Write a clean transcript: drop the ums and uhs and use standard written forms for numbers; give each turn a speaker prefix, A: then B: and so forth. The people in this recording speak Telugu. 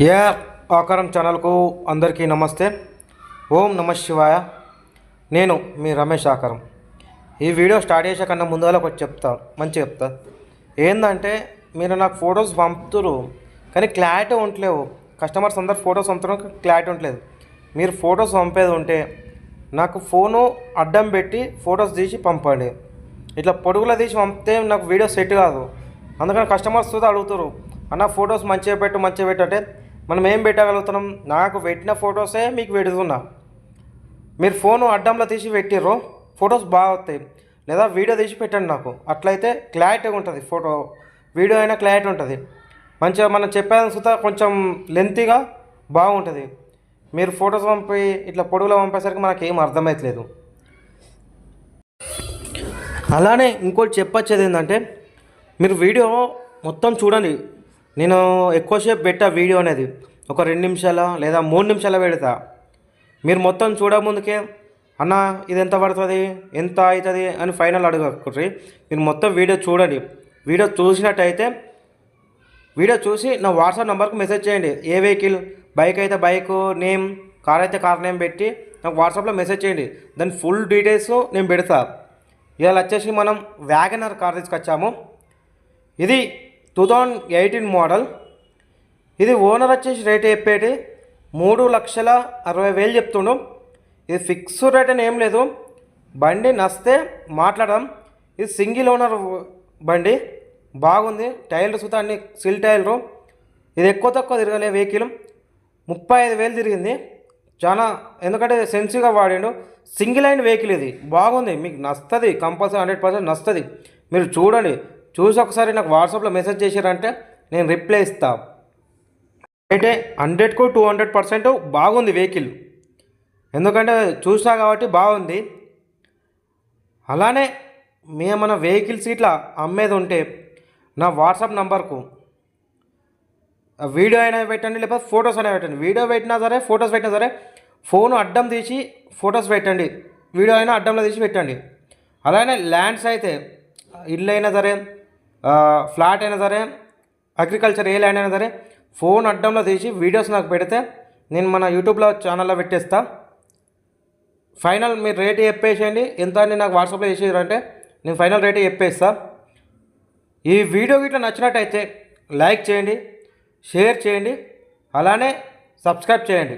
A: ఏ ఆకారం ఛానల్కు అందరికీ నమస్తే. ఓం నమ శివాయ. నేను మీ రమేష్ ఆకారం. ఈ వీడియో స్టార్ట్ చేసే కన్నా ముందు ఒకటి చెప్తా. ఏంటంటే మీరు నాకు ఫొటోస్ పంపుతురు కానీ క్లారిటీ ఉండలేవు. కస్టమర్స్ అందరు ఫొటోస్ పంపుతున్నారు, క్లారిటీ ఉండలేదు. మీరు ఫొటోస్ పంపేది ఉంటే నాకు ఫోను అడ్డం పెట్టి ఫొటోస్ తీసి పంపండి. ఇట్లా పొడుగులో తీసి పంపితే నాకు వీడియో సెట్ కాదు. అందుకని కస్టమర్స్ కూడా అడుగుతారు, అన్న ఫొటోస్ మంచిగా పెట్టు అంటే మనం ఏం పెట్టగలుగుతున్నాం? నాకు పెట్టిన ఫొటోసే మీకు పెడుతున్నా. మీరు ఫోను అడ్డంలో తీసి పెట్టిర్రు, ఫొటోస్ బాగా వస్తాయి. లేదా వీడియో తీసి పెట్టండి నాకు, అట్లయితే క్లారిటీగా ఉంటుంది. ఫోటో వీడియో అయినా క్లారిటీ ఉంటుంది. మంచిగా మనం చెప్పేది సుతా కొంచెం లెంతీగా బాగుంటుంది. మీరు ఫొటోస్ పంపి ఇట్లా పొడుగులో పంపేసరికి మనకి ఏం అర్థమవుతలేదు. అలానే ఇంకోటి చెప్పొచ్చేది ఏంటంటే మీరు వీడియో మొత్తం చూడండి. నేను ఎక్కువసేపు పెట్టా వీడియో అనేది ఒక 2 నిమిషాల లేదా 3 నిమిషాల పెడతా. మీరు మొత్తం చూడముందుకే అన్న ఇది ఎంత పడుతుంది, ఎంత అవుతుంది అని ఫైనల్ అడగకుర్రి. మీరు మొత్తం వీడియో చూడండి. వీడియో చూసినట్టయితే వీడియో చూసి నా వాట్సాప్ నెంబర్కి మెసేజ్ చేయండి. ఏ వెహికల్, బైక్ అయితే బైక్ నేమ్, కార్ అయితే కార్ నేమ్ పెట్టి నాకు వాట్సాప్లో మెసేజ్ చేయండి. దాని ఫుల్ డీటెయిల్స్ నేను పెడతా. ఇవాళ వచ్చేసి మనం వ్యాగనర్ కార్ తీసుకొచ్చాము. ఇది 2018 మోడల్. ఇది ఓనర్ వచ్చేసి రేట్ చెప్పేటి 3,60,000 చెప్తుండు. ఇది ఫిక్స్డ్ రేట్ అని ఏం లేదు. బండి నస్తే మాట్లాడదాం. ఇది సింగిల్ ఓనర్ బండి, బాగుంది. టైర్లు సుతా అన్ని సిల్ టైర్లు. ఇది ఎక్కువ తక్కువ తిరగలే. వెహికల్ 35,000 తిరిగింది. చాలా, ఎందుకంటే సెన్సివ్గా వాడిండు. సింగిల్ అయిన వెహికల్ ఇది బాగుంది. మీకు నస్తుంది, కంపల్సరీ 100% నస్తుంది. మీరు చూడండి. చూసి ఒకసారి నాకు వాట్సాప్లో మెసేజ్ చేశారంటే నేను రిప్లై ఇస్తా. అయితే 100కు 200% బాగుంది వెహికల్, ఎందుకంటే చూసినా కాబట్టి బాగుంది. అలానే మేమన్నా వెహికల్స్ ఇట్లా అమ్మేది ఉంటే నా వాట్సాప్ నంబర్కు వీడియో అయినా పెట్టండి, లేకపోతే ఫొటోస్ అయినా పెట్టండి. వీడియో పెట్టినా సరే, ఫొటోస్ పెట్టినా సరే, ఫోన్ అడ్డం తీసి ఫొటోస్ పెట్టండి, వీడియో అయినా అడ్డంలో తీసి పెట్టండి. అలానే ల్యాండ్స్ అయితే ఇల్లు అయినా సరే, ఫ్లాట్ అయినా సరే, అగ్రికల్చర్ ఏ ల్యాండ్ అయినా సరే, ఫోన్ అడ్డంలో తీసి వీడియోస్ నాకు పెడితే నేను మన యూట్యూబ్లో ఛానల్లో పెట్టేస్తా. ఫైనల్ మీరు రేట్ చెప్పేసేయండి. ఎంత అని నాకు వాట్సాప్లో చేసేయారంటే నేను ఫైనల్ రేట్ చెప్పేస్తా. ఈ వీడియో ఇట్లా నచ్చినట్టయితే లైక్ చేయండి, షేర్ చేయండి, అలానే సబ్స్క్రైబ్ చేయండి.